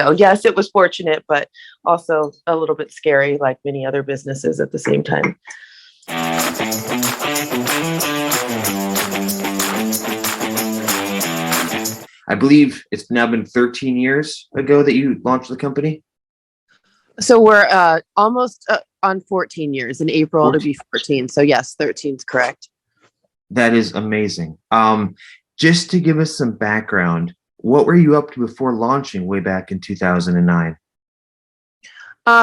So yes, it was fortunate, but also a little bit scary, like many other businesses at the same time. I believe it's now been 13 years ago that you launched the company. So we're almost on 14 years. In April, 14. it'll be 14. So yes, 13 is correct. That is amazing. Just to give us some background, what were you up to before launching way back in 2009?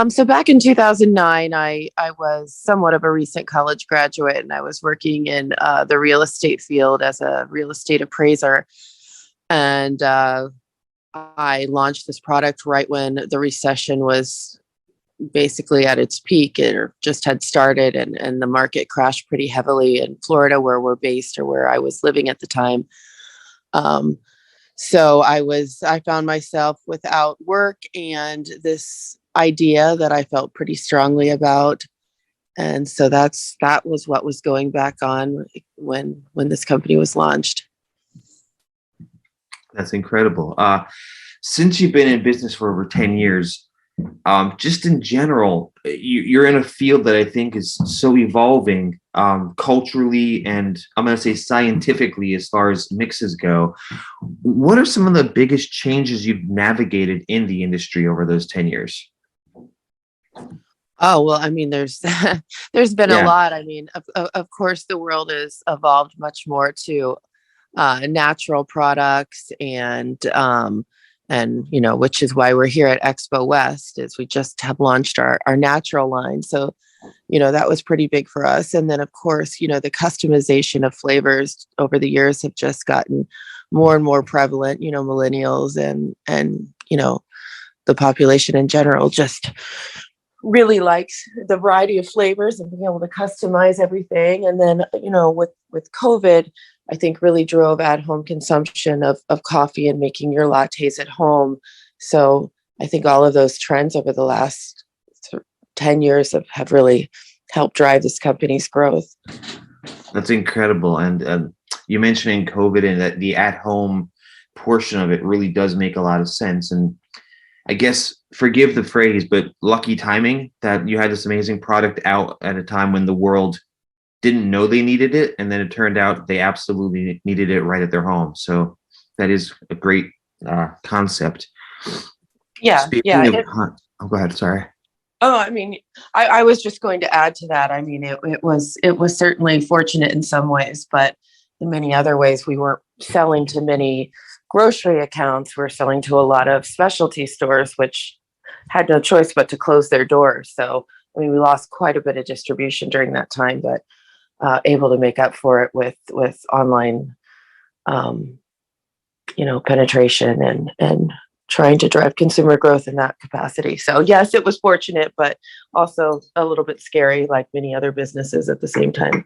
So back in 2009, I was somewhat of a recent college graduate, and I was working in the real estate field as a real estate appraiser. And I launched this product right when the recession was basically at its peak. It just had started, and the market crashed pretty heavily in Florida, where we're based or where I was living at the time. So I found myself without work and this idea that I felt pretty strongly about. And so that was what was going back on when this company was launched. That's incredible. Since you've been in business for over 10 years, just in general, you're in a field that I think is so evolving culturally and I'm going to say scientifically as far as mixes go. What are some of the biggest changes you've navigated in the industry over those 10 years? Oh, well, I mean, there's been a lot. I mean, of course, the world has evolved much more to natural products and which is why we're here at Expo West, is we just have launched our natural line. So, that was pretty big for us. And then, of course, the customization of flavors over the years have just gotten more and more prevalent. Millennials and the population in general just really likes the variety of flavors and being able to customize everything. And then, with COVID, I think really drove at-home consumption of coffee and making your lattes at home. So I think all of those trends over the last 10 years have really helped drive this company's growth. That's incredible. And you mentioning COVID and that the at-home portion of it really does make a lot of sense. And I guess, forgive the phrase, but lucky timing that you had this amazing product out at a time when the world didn't know they needed it. And then it turned out they absolutely needed it right at their home. So that is a great concept. Yeah. Speaking of, go ahead. Sorry. Oh, I mean, I was just going to add to that. I mean, it was certainly fortunate in some ways, but in many other ways, we weren't selling to many grocery accounts. We're selling to a lot of specialty stores, which had no choice but to close their doors. So, I mean, we lost quite a bit of distribution during that time, but able to make up for it with online, penetration and trying to drive consumer growth in that capacity. So yes, it was fortunate, but also a little bit scary, like many other businesses at the same time.